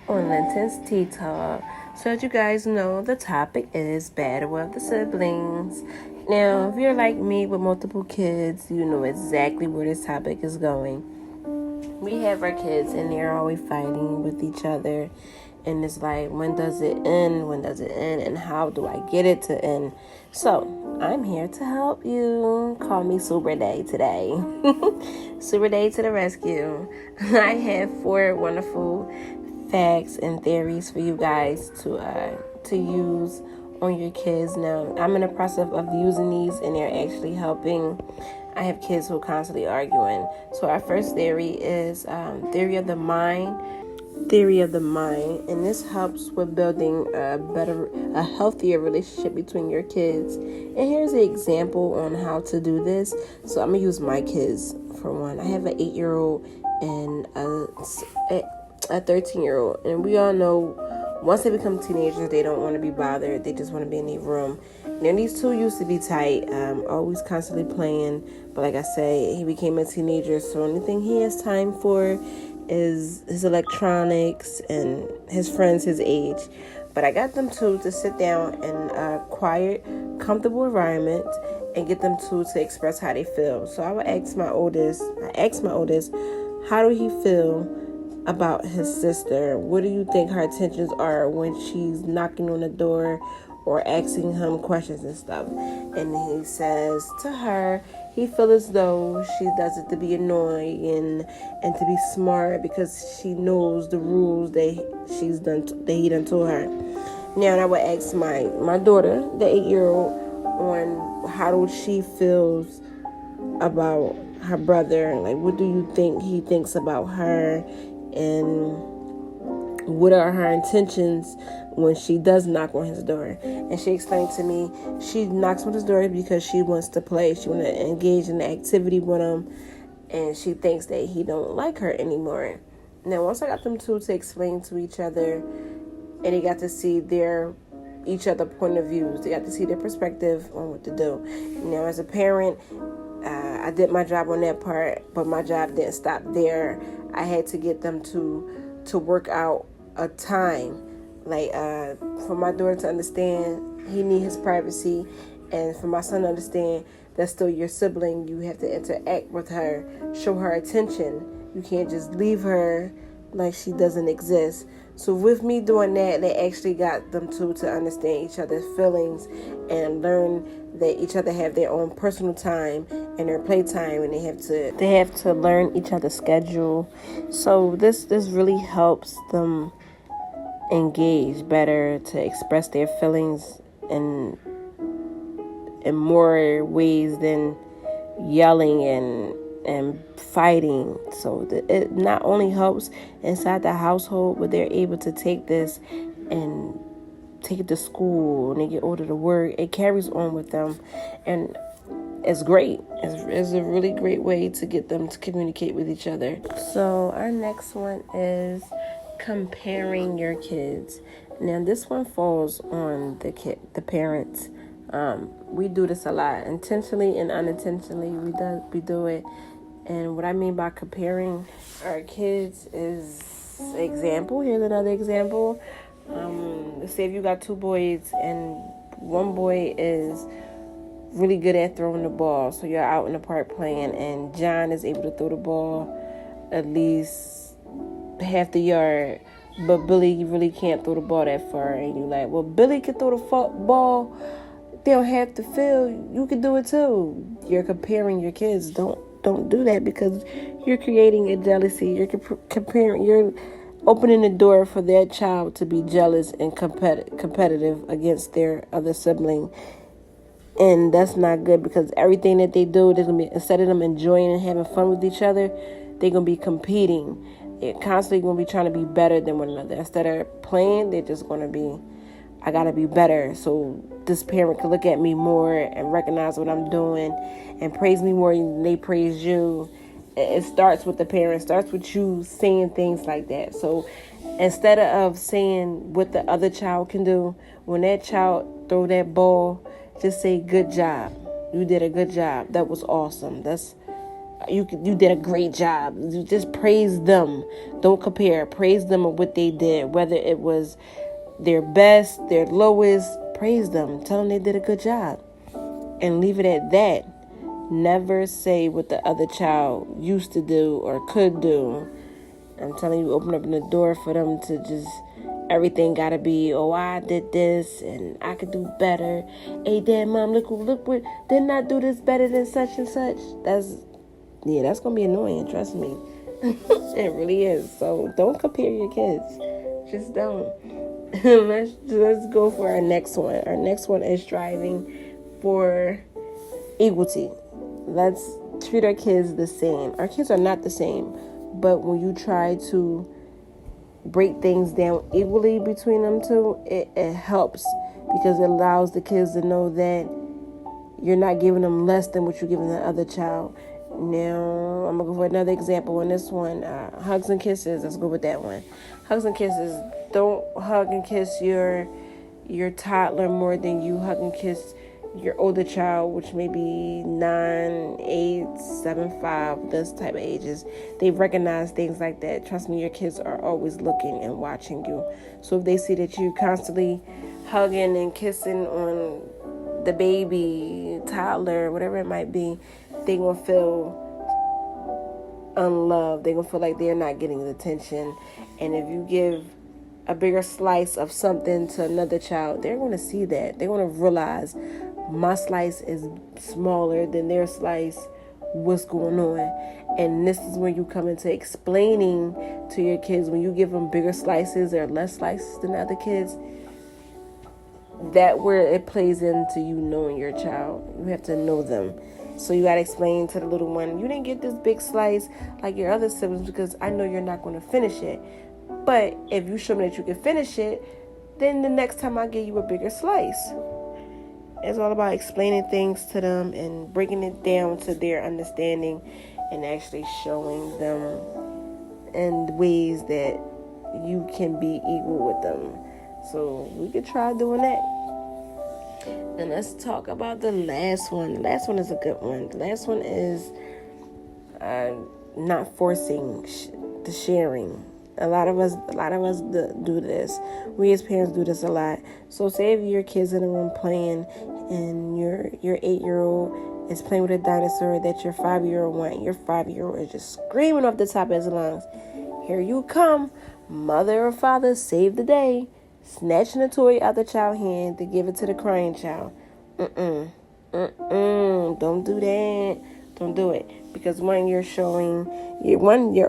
on LINTON'S Tea Talk. So as you guys know, the topic is battle of the siblings. Now, if you're like me with multiple kids, you know exactly where this topic is going. We have our kids and they're always fighting with each other. And it's like, when does it end? When does it end? And how do I get it to end? So, I'm here to help you. Call me Super Day today. Super Day to the rescue. I have 4 wonderful facts and theories for you guys to use on your kids. Now, I'm in the process of using these, and they're actually helping. I have kids who are constantly arguing. So our first theory is theory of the mind. Theory of the mind, and this helps with building a healthier relationship between your kids. And here's an example on how to do this. So I'm gonna use my kids for one. I have an 8-year-old and a 13-year-old, and we all know once they become teenagers, they don't want to be bothered. They just want to be in their room. Now, these two used to be tight, always constantly playing. But like I say, he became a teenager, so the only thing he has time for is his electronics and his friends his age. But I got them two to sit down in a quiet, comfortable environment and get them two to express how they feel. So I would ask my oldest, how do he feel about his sister? What do you think her intentions are when she's knocking on the door or asking him questions and stuff? And he says to her, he feels as though she does it to be annoying and to be smart because she knows the rules that he done told her. Now I would ask my daughter, the 8-year-old, on how she feels about her brother. Like, what do you think he thinks about her, and what are her intentions when she does knock on his door? And she explained to me she knocks on his door because she wants to play. She wants to engage in the activity with him, and she thinks that he don't like her anymore. Now, once I got them two to explain to each other, and they got to see each other point of views, they got to see their perspective on what to do. Now, as a parent, I did my job on that part, but my job didn't stop there. I had to get them to work out a time, like for my daughter to understand he need his privacy, and for my son to understand that's still your sibling. You have to interact with her, show her attention. You can't just leave her like she doesn't exist. So with me doing that, they actually got them two to understand each other's feelings and learn that each other have their own personal time and their playtime, and they have to learn each other's schedule. So this really helps them engage better, to express their feelings in more ways than yelling and fighting. So it not only helps inside the household, but they're able to take this and take it to school, and they get older to work. It carries on with them, and it's great. It's a really great way to get them to communicate with each other. So our next one is comparing your kids. Now this one falls on the parents. We do this a lot, intentionally and unintentionally. We do it. And what I mean by comparing our kids is, example. Here's another example. Let's say if you got 2 boys and one boy is really good at throwing the ball. So you're out in the park playing, and John is able to throw the ball at least half the yard, but Billy really can't throw the ball that far. And you're like, well, Billy can throw the ball down half the field. You can do it too. You're comparing your kids. Don't do that, because you're creating a jealousy. You're comparing. You're opening the door for that child to be jealous and competitive against their other sibling. And that's not good, because everything that they do, they're gonna be, instead of them enjoying and having fun with each other, they're gonna be competing. They're constantly gonna be trying to be better than one another. Instead of playing, they're just gonna be, I gotta be better, so this parent can look at me more and recognize what I'm doing and praise me more than they praise you. It starts with the parent. It starts with you saying things like that. So instead of saying what the other child can do, when that child throw that ball, just say, good job. You did a good job. That was awesome. That's you did a great job. You just praise them. Don't compare. Praise them of what they did, whether it was their best, their lowest. Praise them. Tell them they did a good job, and leave it at that. Never say what the other child used to do or could do. I'm telling you, open up the door for them to just, everything gotta be, oh, I did this and I could do better. Hey, Dad, Mom, look what, didn't I do this better than such and such? That's gonna be annoying, trust me. It really is. So don't compare your kids. Just don't. Let's go for our next one. Our next one is striving for equality. Let's treat our kids the same. Our kids are not the same, but when you try to break things down equally between them two, it helps, because it allows the kids to know that you're not giving them less than what you're giving the other child. Now, I'm going to go for another example on this one. Hugs and kisses. Let's go with that one. Hugs and kisses. Don't hug and kiss your toddler more than you hug and kiss your older child, which may be 9, 8, 7, 5, this type of ages. They recognize things like that. Trust me, your kids are always looking and watching you. So if they see that you constantly hugging and kissing on the baby, toddler, whatever it might be, they gonna feel unloved. They gonna feel like they're not getting the attention. And if you give a bigger slice of something to another child, they're gonna see that. They're gonna realize my slice is smaller than their slice. What's going on? And this is when you come into explaining to your kids. When you give them bigger slices or less slices than other kids, that where it plays into you knowing your child. You have to know them. So you got to explain to the little one, you didn't get this big slice like your other siblings because I know you're not going to finish it. But if you show me that you can finish it, then the next time I give you a bigger slice. It's all about explaining things to them and breaking it down to their understanding and actually showing them in ways that you can be equal with them. So we could try doing that. And let's talk about the last one. The last one is a good one. The last one is not forcing the sharing. A lot of us do this. We as parents do this a lot. So say if your kid's in the room playing and your 8-year-old is playing with a dinosaur that your 5-year-old wants. Your 5-year-old is just screaming off the top of his lungs. Here you come. Mother or father, save the day. Snatching the toy out the child's hand to give it to the crying child. Don't do that. Don't do it. Because your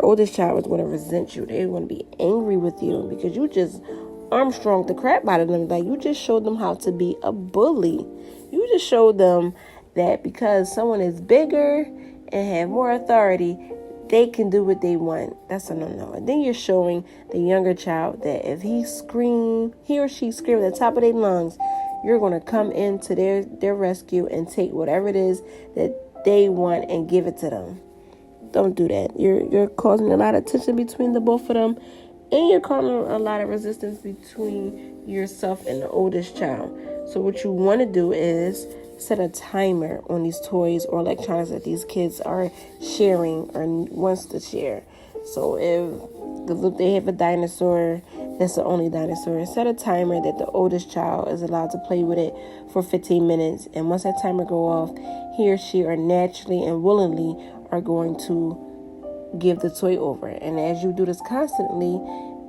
oldest child is going to resent you. They're going to be angry with you because you just Armstrong the crap out of them. Like, you just showed them how to be a bully. You just showed them that because someone is bigger and have more authority, they can do what they want. That's a no-no. And then you're showing the younger child that if he or she scream at the top of their lungs, you're going to come into their rescue and take whatever it is that they want and give it to them. Don't do that. You're causing a lot of tension between the both of them, and you're causing a lot of resistance between yourself and the oldest child. So what you want to do is set a timer on these toys or electronics that these kids are sharing or wants to share. So if they have a dinosaur, that's the only dinosaur, set a timer that the oldest child is allowed to play with it for 15 minutes. And once that timer go off, he or she are naturally and willingly are going to give the toy over. And as you do this constantly,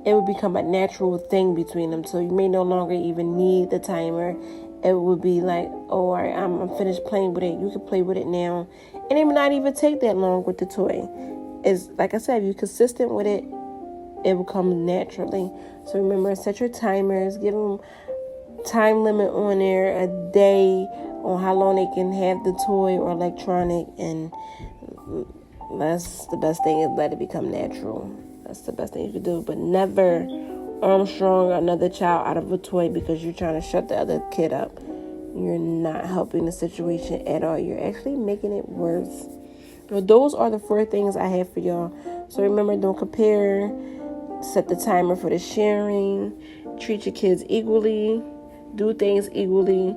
it will become a natural thing between them. So you may no longer even need the timer. It would be like, oh, all right, I'm finished playing with it. You can play with it now. And it may not even take that long with the toy. It's like I said, if you're consistent with it, it will come naturally. So remember, set your timers. Give them time limit on there, a day on how long they can have the toy or electronic. And that's the best thing, is let it become natural. That's the best thing you can do. But never Armstrong another child out of a toy because you're trying to shut the other kid up. You're not helping the situation at all. You're actually making it worse. So those are the 4 things I have for y'all. So remember, don't compare. Set the timer for the sharing. Treat your kids equally. Do things equally.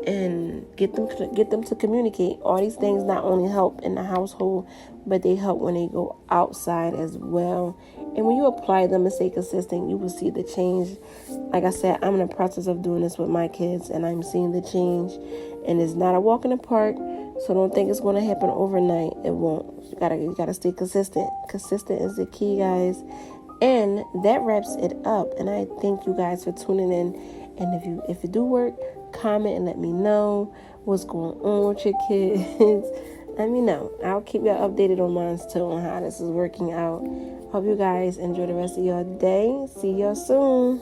and get them to communicate. All these things not only help in the household, but they help when they go outside as well. And when you apply them and stay consistent, you will see the change. Like I said, I'm in the process of doing this with my kids, and I'm seeing the change. And it's not a walk in the park, so don't think it's going to happen overnight. It won't. You gotta stay consistent. Consistent is the key, guys. And that wraps it up. And I thank you guys for tuning in. And if it do work, comment and let me know what's going on with your kids. Let me know. I'll keep y'all updated on mine too, on how this is working out. Hope you guys enjoy the rest of your day. See y'all soon.